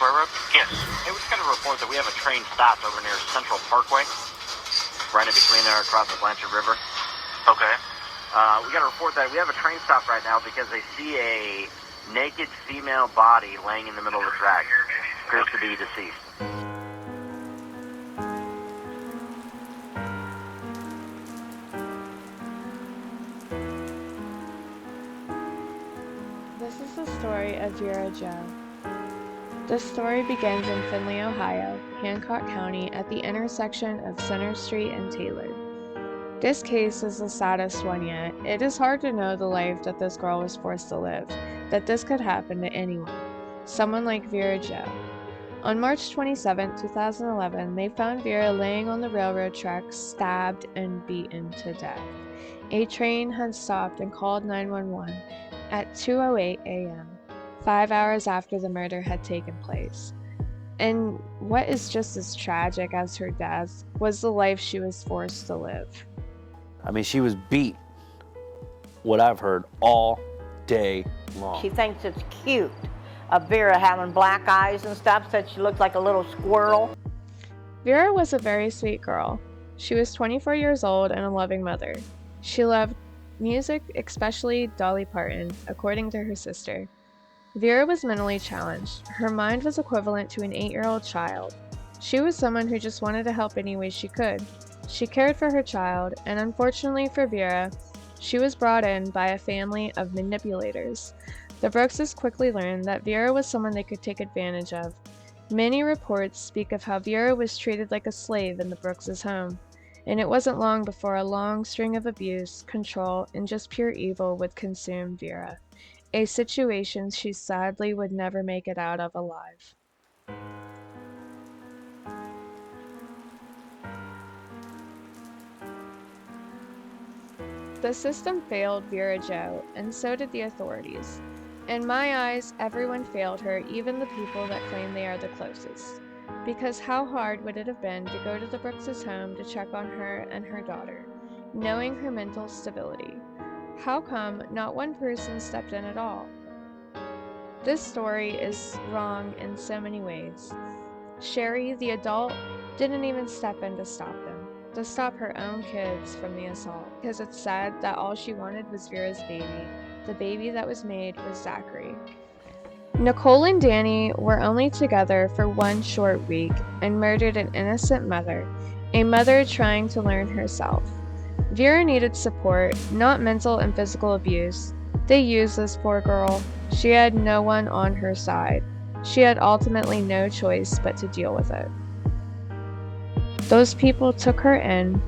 Railroad? Yes. Hey, we just got a report that we have a train stopped over near Central Parkway. Right in between there across the Blanchard River. Okay. We got a report that we have a train stop right now because they see a naked female body laying in the middle of the track. Appears to be deceased. This is the story of Vera Jo. The story begins in Findlay, Ohio, Hancock County, at the intersection of Center Street and Taylor. This case is the saddest one yet. It is hard to know the life that this girl was forced to live, that this could happen to anyone, someone like Vera Jo. On March 27, 2011, they found Vera laying on the railroad tracks, stabbed and beaten to death. A train had stopped and called 911 at 2:08 a.m., 5 hours after the murder had taken place. And what is just as tragic as her death was the life she was forced to live. I mean, she was beat, what I've heard, all day long. She thinks it's cute of Vera having black eyes and stuff, said she looked like a little squirrel. Vera was a very sweet girl. She was 24 years old and a loving mother. She loved music, especially Dolly Parton, according to her sister. Vera was mentally challenged. Her mind was equivalent to an 8-year-old child. She was someone who just wanted to help any way she could. She cared for her child, and unfortunately for Vera, she was brought in by a family of manipulators. The Brookses quickly learned that Vera was someone they could take advantage of. Many reports speak of how Vera was treated like a slave in the Brookses' home, and it wasn't long before a long string of abuse, control, and just pure evil would consume Vera, a situation she sadly would never make it out of alive. The system failed Vera Jo, and so did the authorities. In my eyes, everyone failed her, even the people that claim they are the closest. Because how hard would it have been to go to the Brookses' home to check on her and her daughter, knowing her mental stability? How come not one person stepped in at all? This story is wrong in so many ways. Sherry, the adult, didn't even step in to stop them, to stop her own kids from the assault, because it's sad that all she wanted was Vera's baby, the baby that was made with Zachary. Nicole and Danny were only together for one short week and murdered an innocent mother, a mother trying to learn herself. Vera needed support, not mental and physical abuse. They used this poor girl. She had no one on her side. She had ultimately no choice but to deal with it. Those people took her in.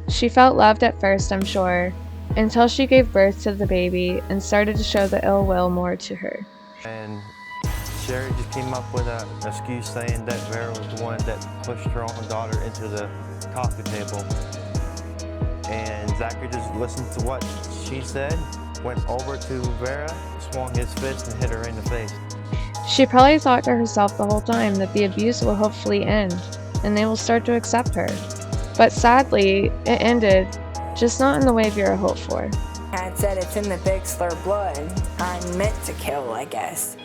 She felt loved at first, I'm sure, until she gave birth to the baby and started to show the ill will more to her. And Sherry just came up with an excuse saying that Vera was the one that pushed her own daughter into the coffee table. And Zachary just listened to what she said, went over to Vera, swung his fist and hit her in the face. She probably thought to herself the whole time that the abuse will hopefully end, and they will start to accept her. But sadly, it ended, just not in the way Vera hoped for. Dad said it's in the Bixler blood. I'm meant to kill, I guess.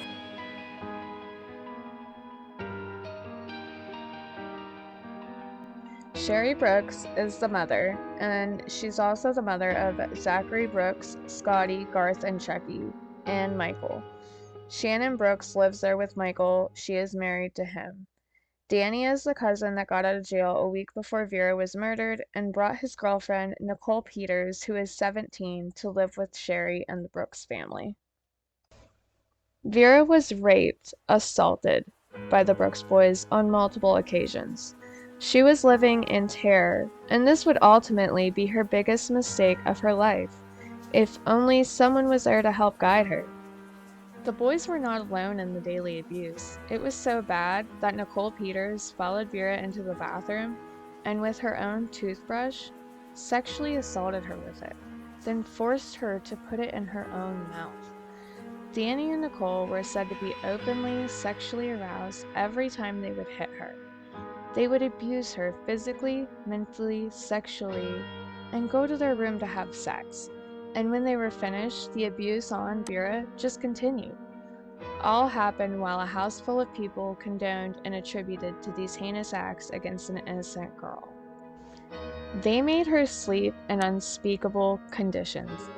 Sherry Brooks is the mother, and she's also the mother of Zachary Brooks, Scotty, Garth, and Chucky, and Michael. Shannon Brooks lives there with Michael. She is married to him. Danny is the cousin that got out of jail a week before Vera was murdered and brought his girlfriend, Nicole Peters, who is 17, to live with Sherry and the Brooks family. Vera was raped, assaulted by the Brooks boys on multiple occasions. She was living in terror, and this would ultimately be her biggest mistake of her life, if only someone was there to help guide her. The boys were not alone in the daily abuse. It was so bad that Nicole Peters followed Vera into the bathroom and with her own toothbrush, sexually assaulted her with it, then forced her to put it in her own mouth. Danny and Nicole were said to be openly sexually aroused every time they would hit her. They would abuse her physically, mentally, sexually, and go to their room to have sex. And when they were finished, the abuse on Vera just continued. All happened while a house full of people condoned and attributed to these heinous acts against an innocent girl. They made her sleep in unspeakable conditions.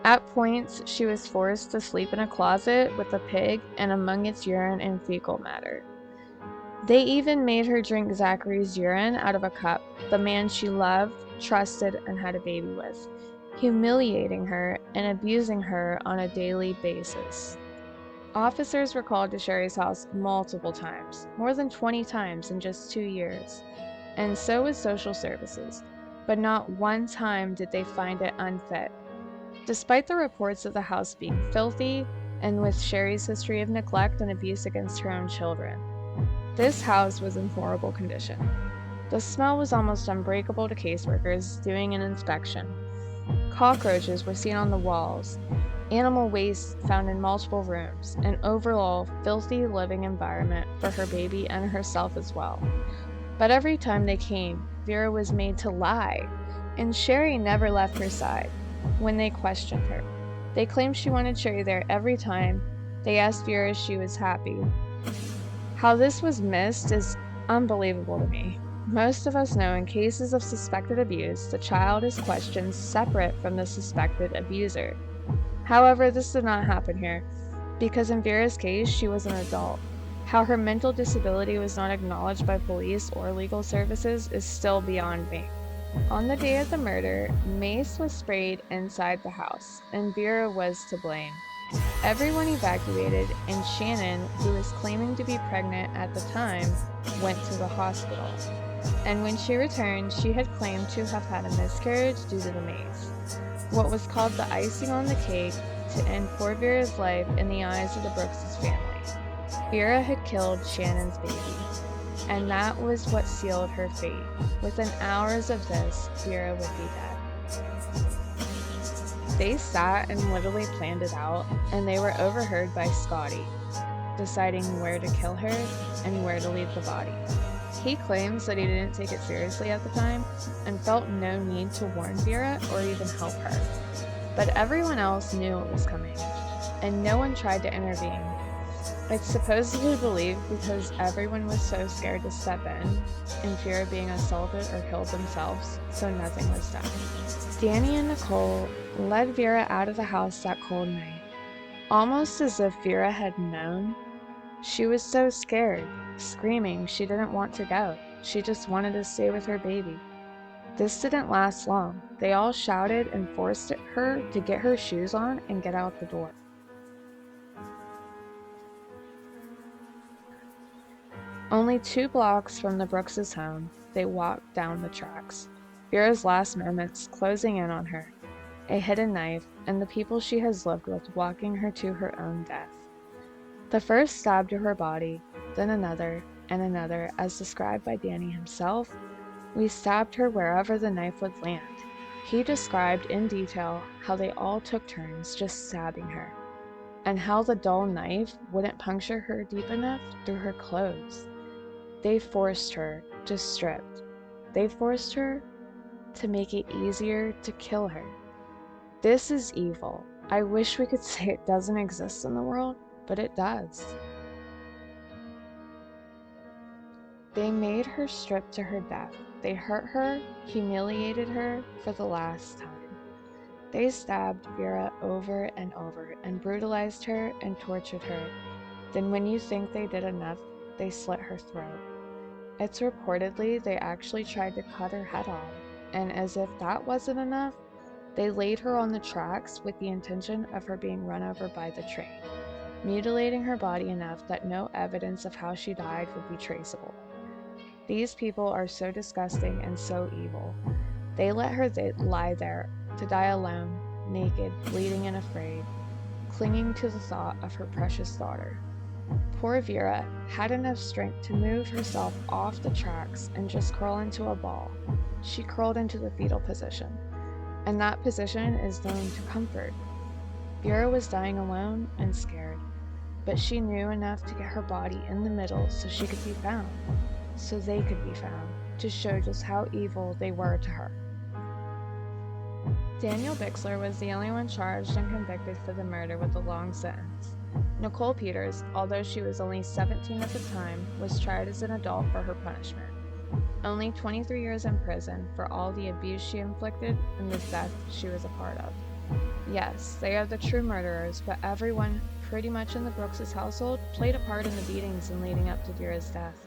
At points, she was forced to sleep in a closet with a pig and among its urine and fecal matter. They even made her drink Zachary's urine out of a cup, the man she loved, trusted, and had a baby with, humiliating her and abusing her on a daily basis. Officers were called to Sherry's house multiple times, more than 20 times in just 2 years, and so was social services, but not one time did they find it unfit. Despite the reports of the house being filthy, and with Sherry's history of neglect and abuse against her own children, this house was in horrible condition. The smell was almost unbreakable to caseworkers doing an inspection. Cockroaches were seen on the walls, animal waste found in multiple rooms, an overall filthy living environment for her baby and herself as well. But every time they came, Vera was made to lie, and Sherry never left her side when they questioned her. They claimed she wanted Sherry there every time they asked Vera if she was happy. How this was missed is unbelievable to me. Most of us know in cases of suspected abuse, the child is questioned separate from the suspected abuser. However, this did not happen here, because in Vera's case, she was an adult. How her mental disability was not acknowledged by police or legal services is still beyond me. On the day of the murder, mace was sprayed inside the house, and Vera was to blame. Everyone evacuated, and Shannon, who was claiming to be pregnant at the time, went to the hospital. And when she returned, she had claimed to have had a miscarriage due to the mace, what was called the icing on the cake to end poor Vera's life in the eyes of the Brooks' family. Vera had killed Shannon's baby, and that was what sealed her fate. Within hours of this, Vera would be dead. They sat and literally planned it out, and they were overheard by Scotty, deciding where to kill her and where to leave the body. He claims that he didn't take it seriously at the time and felt no need to warn Vera or even help her. But everyone else knew it was coming, and no one tried to intervene. It's supposedly believed because everyone was so scared to step in fear of being assaulted or killed themselves, so nothing was done. Danny and Nicole led Vera out of the house that cold night, almost as if Vera had known. She was so scared, screaming she didn't want to go. She just wanted to stay with her baby. This didn't last long. They all shouted and forced her to get her shoes on and get out the door. Only 2 blocks from the Brooks' home, they walked down the tracks. Vera's last moments closing in on her, a hidden knife, and the people she has lived with walking her to her own death. The first stab to her body, then another, and another, as described by Danny himself. We stabbed her wherever the knife would land. He described in detail how they all took turns just stabbing her, and how the dull knife wouldn't puncture her deep enough through her clothes. They forced her to strip. They forced her to make it easier to kill her. This is evil. I wish we could say it doesn't exist in the world, but it does. They made her strip to her death. They hurt her, humiliated her for the last time. They stabbed Vera over and over and brutalized her and tortured her. Then when you think they did enough, they slit her throat. It's reportedly they actually tried to cut her head off, and as if that wasn't enough, they laid her on the tracks with the intention of her being run over by the train, mutilating her body enough that no evidence of how she died would be traceable. These people are so disgusting and so evil. They let her lie there to die alone, naked, bleeding and afraid, clinging to the thought of her precious daughter. Poor Vera had enough strength to move herself off the tracks and just curl into a ball. She curled into the fetal position, and that position is known to comfort. Vera was dying alone and scared, but she knew enough to get her body in the middle so she could be found, so they could be found, to show just how evil they were to her. Daniel Bixler was the only one charged and convicted for the murder with a long sentence. Nicole Peters, although she was only 17 at the time, was tried as an adult for her punishment. Only 23 years in prison for all the abuse she inflicted and the death she was a part of. Yes, they are the true murderers, but everyone pretty much in the Brooks' household played a part in the beatings and leading up to Vera's death.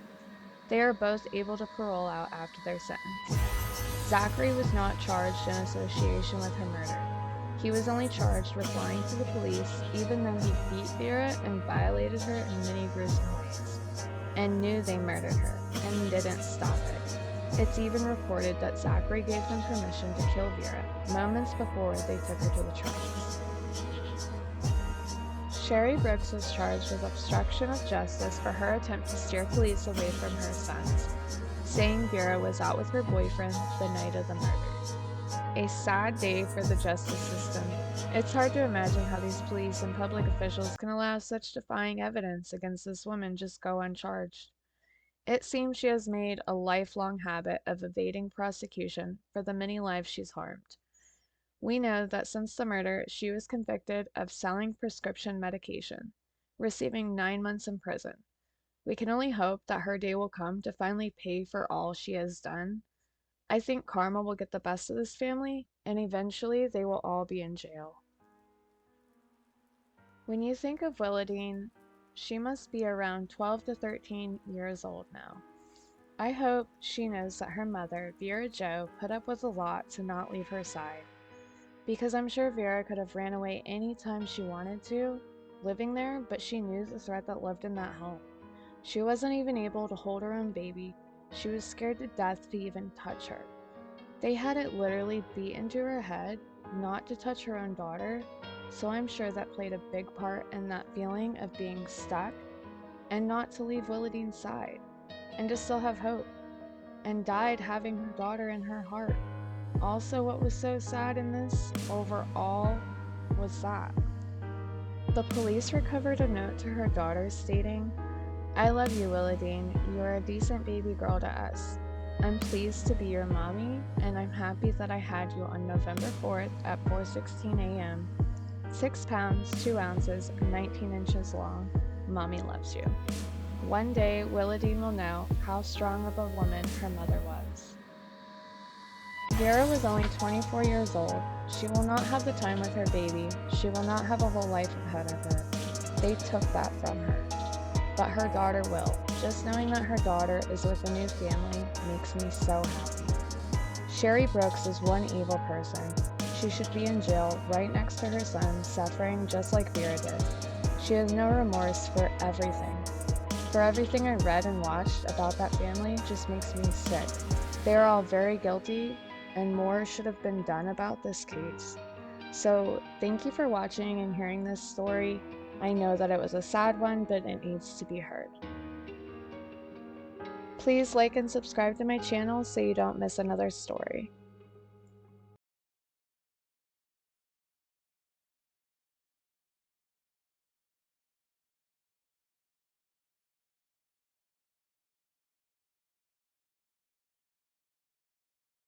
They are both able to parole out after their sentence. Zachary was not charged in association with her murder. He was only charged with lying to the police, even though he beat Vera and violated her in many gruesome ways, and knew they murdered her, and didn't stop it. It's even reported that Zachary gave them permission to kill Vera moments before they took her to the trials. Sherry Brooks was charged with obstruction of justice for her attempt to steer police away from her sons, saying Vera was out with her boyfriend the night of the murder. A sad day for the justice system. It's hard to imagine how these police and public officials can allow such defying evidence against this woman just go uncharged. It seems she has made a lifelong habit of evading prosecution for the many lives she's harmed. We know that since the murder, she was convicted of selling prescription medication, receiving 9 months in prison. We can only hope that her day will come to finally pay for all she has done. I think karma will get the best of this family, and eventually they will all be in jail. When you think of Willadine, she must be around 12 to 13 years old now. I hope she knows that her mother, Vera Jo, put up with a lot to not leave her side. Because I'm sure Vera could have ran away anytime she wanted to, living there, but she knew the threat that lived in that home. She wasn't even able to hold her own baby. She was scared to death to even touch her. They had it literally beat into her head not to touch her own daughter, so I'm sure that played a big part in that feeling of being stuck and not to leave Willadine's side and to still have hope, and died having her daughter in her heart. Also, what was so sad in this overall was that the police recovered a note to her daughter stating, "I love you, Willadine. You are a decent baby girl to us. I'm pleased to be your mommy, and I'm happy that I had you on November 4th at 4:16 a.m. 6 pounds, 2 ounces, 19 inches long. Mommy loves you." One day, Willadine will know how strong of a woman her mother was. Vera was only 24 years old. She will not have the time with her baby. She will not have a whole life ahead of her. They took that from her. But her daughter will. Just knowing that her daughter is with a new family makes me so happy. Sherry Brooks is one evil person. She should be in jail right next to her son, suffering just like Vera did. She has no remorse for everything. For everything I read and watched about that family just makes me sick. They are all very guilty, and more should have been done about this case. So thank you for watching and hearing this story. I know that it was a sad one, but it needs to be heard. Please like and subscribe to my channel so you don't miss another story.